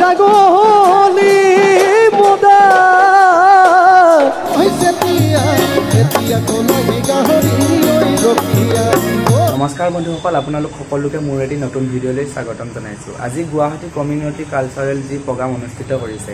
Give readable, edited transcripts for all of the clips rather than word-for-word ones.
ছাগলী মুদা হৈছে তিয়া এতিয়া কলহি গাহৰি ৰখিয়া। নমস্কাৰ বন্ধুসকল, আপোনালোক সকলোকে মোৰ এটি নতুন ভিডিঅ'লৈ স্বাগতম জনাইছোঁ। আজি গুৱাহাটী কমিউনিটি কালচাৰেল যি প্ৰগ্ৰাম অনুষ্ঠিত কৰিছে,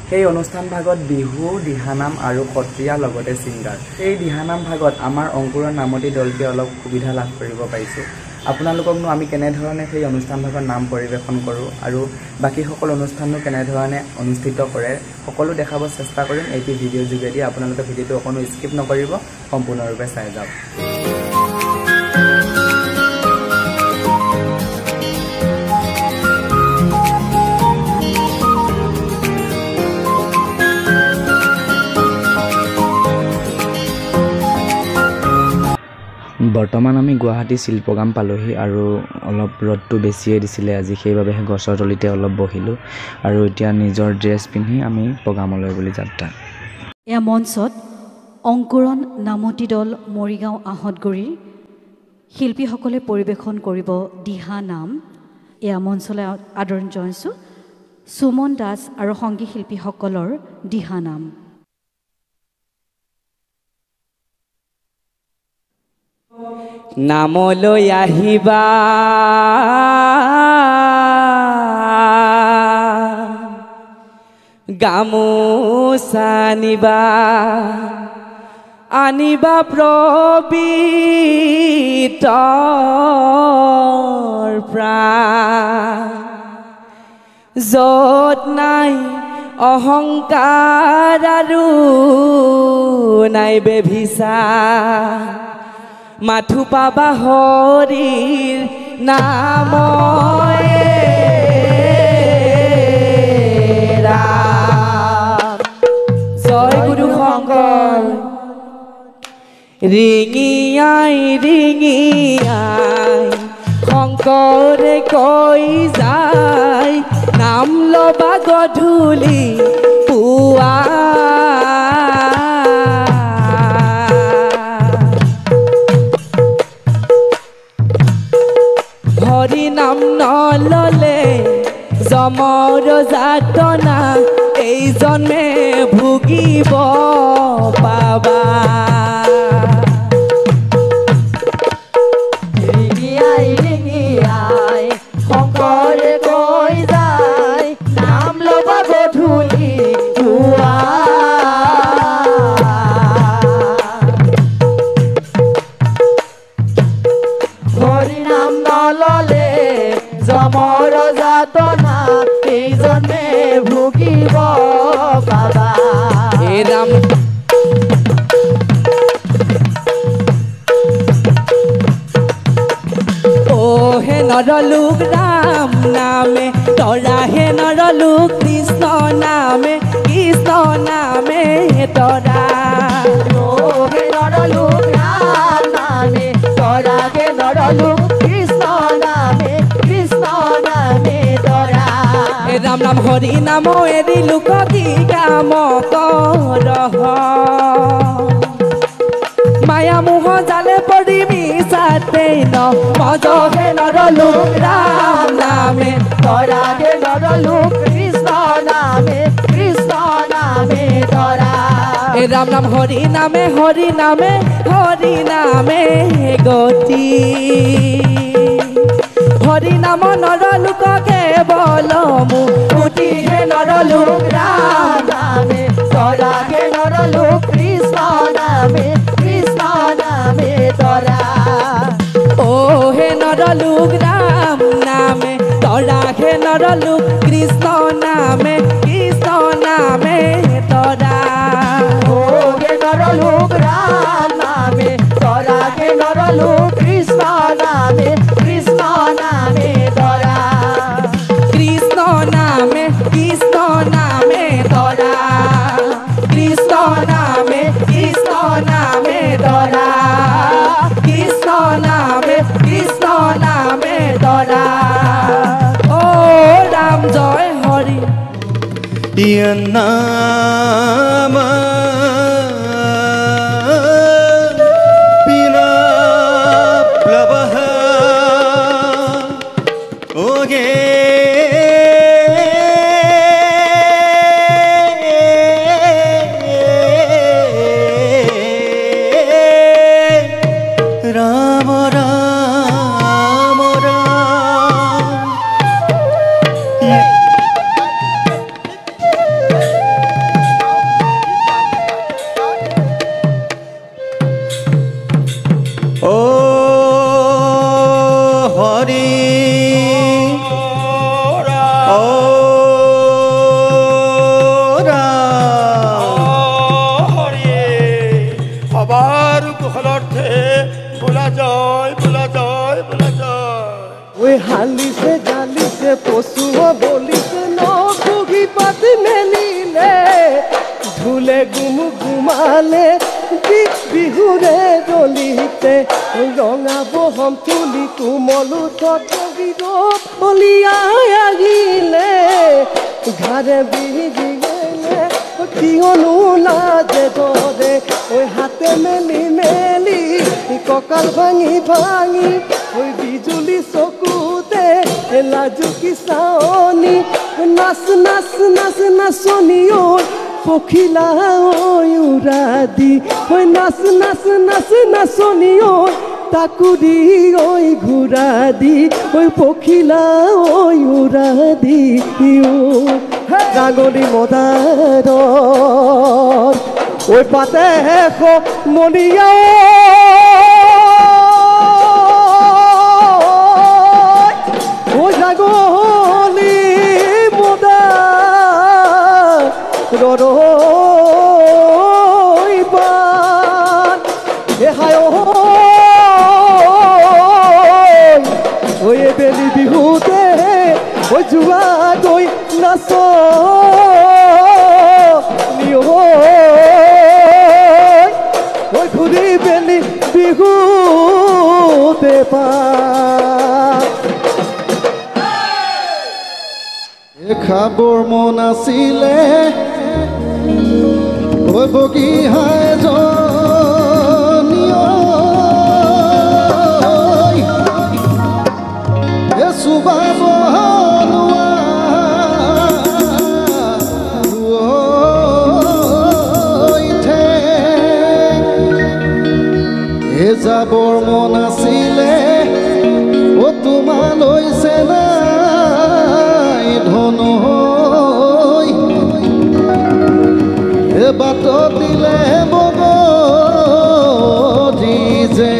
সেই অনুষ্ঠান ভাগত বিহু, দিহানাম আৰু সত্ৰীয়া লগতে ছিংগাৰ। এই দিহানাম ভাগত আমাৰ অংকুৰৰ নামতি দলটোৱে অলপ সুবিধা লাভ কৰিব পাৰিছোঁ। আপোনালোককনো আমি কেনেধৰণে সেই অনুষ্ঠান ভাগত নাম পৰিৱেশন কৰোঁ আৰু বাকী সকলো অনুষ্ঠানো কেনেধৰণে অনুষ্ঠিত কৰে সকলো দেখাব চেষ্টা কৰিম এইটো ভিডিঅ'ৰ যোগেদি। আপোনালোকে ভিডিঅ'টো অকণো স্কিপ নকৰিব, সম্পূৰ্ণৰূপে চাই যাওক। বৰ্তমান আমি গুৱাহাটী শিল্পগ্ৰাম পালোহি আৰু অলপ ৰ'দটো বেছিয়ে দিছিলে আজি, সেইবাবে গছৰ তলিতে অলপ বহিলোঁ আৰু এতিয়া নিজৰ ড্ৰেছ পিন্ধি আমি প্ৰগ্ৰামলৈ বুলি যাত্ৰা। এয়া মঞ্চত অংকুৰণ নামতি দল মৰিগাঁও আহঁতগুৰিৰ শিল্পীসকলে পৰিৱেশন কৰিব দিহানাম। এয়া মঞ্চলৈ আদৰণি জনাইছোঁ সুমন দাস আৰু সংগীত শিল্পীসকলৰ দিহানাম। নামলৈ আহিবা গামোচা নিবা, আনিবা প্ৰবীতৰ প্ৰাণ, য'ত নাই অহংকাৰ আৰু নাই বেভিচাৰ, মাথো পাবা হৰিৰ নাময়ে ৰাম। জয় গুৰু শংকৰ। ৰিঙিয়াই ৰিঙিয়াই শংকৰে কৈ যায়, নাম ল'বা গধূলি পুৱা, হৰি নাম নললে যমৰ যাতনা, এই জন্মে ভুগিব পাবা। ৰিঙিয়াই ৰিঙিয়াই শংকৰে কৈ যায়, নাম ল'বা গধূলি পুৱা, হৰি নাম নললে যমৰ যাতনা, এই জন্মে ভুগিব পাবা। হে ৰাম ও হে নৰলোক ৰাম নামে, তৰা হে নৰলোক কৃষ্ণ নামে, কৃষ্ণ নামে তৰা। ও হে নৰলোক ৰাম নামে, তৰা হে নৰলোক কৃষ্ণ নামে, কৃষ্ণ নামে তৰা। ৰাম নাম হৰি নাম এৰি লোক কি কাম কৰহ, মায়া মোহ জালে পৰি মিছাতে ন, মজহে নৰলোক ৰাম নামে, তৰা হে নৰলোক কৃষ্ণ নামে, কৃষ্ণ নামে তৰা। ৰাম নাম হৰি নামে, হৰি নামে, হৰি নামে গতি, হৰি নাম নৰলোক কেৱল মুকুতি, হে নৰলোক ৰাম নামে, তৰা হে নৰলোক কৃষ্ণ নামে, কৃষ্ণ নামে তৰা। ও হে নৰলোক ৰাম নামে, তৰা হে নৰলোক কৃষ্ণ নামে, কৃষ্ণ নামে তৰা। ও হে নৰলোক ৰাম নামে, তৰা হে নৰলোক কৃষ্ণ নামে, কৃষ্ণ নামে তৰা। কৃষ্ণ নামে, কৃষ্ণ নামে তৰা, কৃষ্ণ নামে, কৃষ্ণ নামে তৰা, কৃষ্ণ নামে, কৃষ্ণ নামে তৰা। ও ৰাম জয় হৰি নাম বিনা প্লবঃ ওগে হৰি সবার কুশলার্থে বোলা যায় বোলা যায় বোলা যায় ওই হালিছে জালিছে পশুও বলিছে নখুগি পাতি মেলিলে ঝুলে গুমু গুমালে বিহুৰে দলিতে ৰঙা বহম তুলি কোমলো তগিৰ বলিয়াই আহিলে ঘাৰে বিহিলে কিয়নো লাজে দৰে ওই হাতে মেলি মেলি কঁকাল ভাঙি ভাঙি ওই বিজুলি চকুতে লাজুকি চাৱনি নাচ নাচ নাচ নাচনি ঐ পখিলা ঐ উৰা দি ঐ নাচ নাচ নাচ নাচনি ঐ তাকুৰি ঐ ঘূৰা দি ঐ পখিলা ঐ উৰা দি ডাঙৰি মদাৰত ঐ পাতে মনিয়া ঐ ডাঙৰি মদাৰত ৰৈবান এহায় ঐ বেলি বিহুতে ঐ যোৱা গৈ নাচ ঐ ঘূৰি বেলি বিহুতে পা খাবৰ মন আছিলে ঐ বগীহাই জনিয় চুবাব যাবৰ মন আছিলে ও তোমালৈ চেনাই ধন এ বাট দিলে বগী যে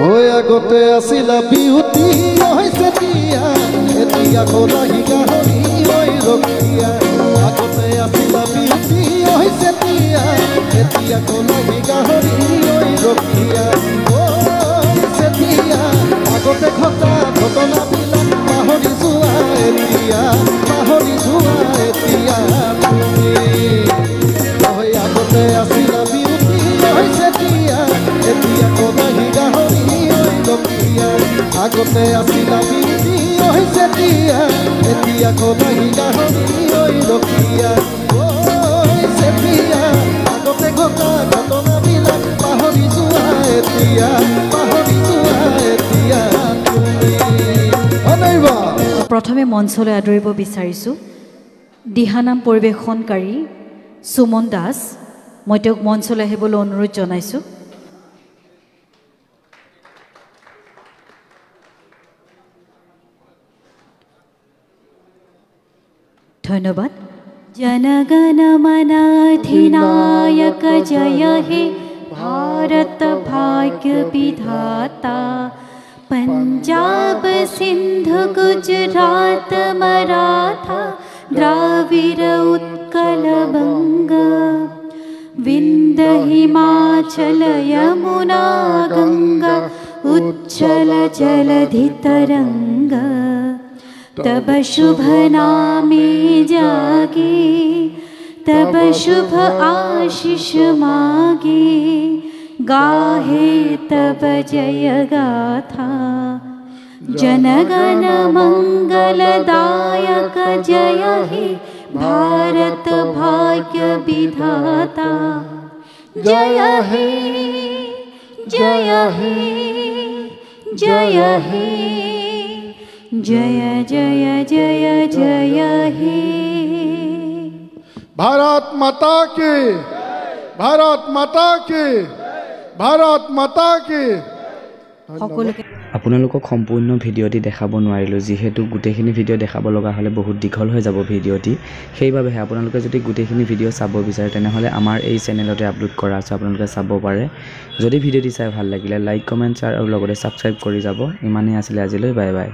হৈ আগতে আছিলা বিহুতি হৈছে দিয়া এতিয়া কলাহি গাহৰি হৈ ৰখিয়া আগতে আছিলা বিহুতি হৈছে দিয়া এতিয়া কলাহি গাহৰি হৈ ৰখিয়া হৈছে দিয়া আগতে ঘটা ঘটনাবিলাক পাহৰি যোৱা এতিয়া তুমি আগতে আছিলা বিহুতি হৈছে দিয়া এতিয়া কলাহি গাহৰি হৈ ৰখিয়া আগতে আছিলা বিহুতি হৈছে দিয়া এতিয়া কলাহি গাহৰি হৈ ৰখিয়া হৈছে দিয়া আগতে ঘটা ঘটনাবিলাক পাহৰি যোৱা এতিয়া তুমি অনাইবা। প্ৰথমে মঞ্চলৈ আদৰিব বিচাৰিছোঁ দিহানাম পৰিৱেশনকাৰী সুমন দাস। মই তেওঁক মঞ্চলৈ আহিবলৈ অনুৰোধ জনাইছোঁ। ধন্যবাদ। জনগণ মন अधिनायक जय हे भारत भाग्य विधाता पंजाब सिंध गुजरात मराठा द्राविड़ उत्कल बंगा विंध्य हिमाचल यमुना गंगा उच्चल जलधि तरंगा तब शुभ नामे जागे तब शुभ आशीष मागे गाहे तब जय गाथा जनगण मंगलदायक जय हे भारत भाग्य विधाता जय हे जय हे जय हे जय जय जय जय हे। भारत माता की भारत माता की भारत माता की সকলোকে আপোনালোকক সম্পূৰ্ণ ভিডিঅ'টি দেখাব নোৱাৰিলোঁ যিহেতু গোটেইখিনি ভিডিঅ' দেখাব লগা হ'লে বহুত দীঘল হৈ যাব ভিডিঅ'টি সেইবাবেহে আপোনালোকে যদি গোটেইখিনি ভিডিঅ' চাব বিচাৰে তেনেহ'লে আমাৰ এই চেনেলতে আপলোড কৰা আছে আপোনালোকে চাব পাৰে যদি ভিডিঅ'টি চাই ভাল লাগিলে লাইক কমেণ্ট শ্বেয়াৰ আৰু লগতে ছাবস্ক্ৰাইব কৰি যাব ইমানেই আছিলে আজিলৈ বাই বাই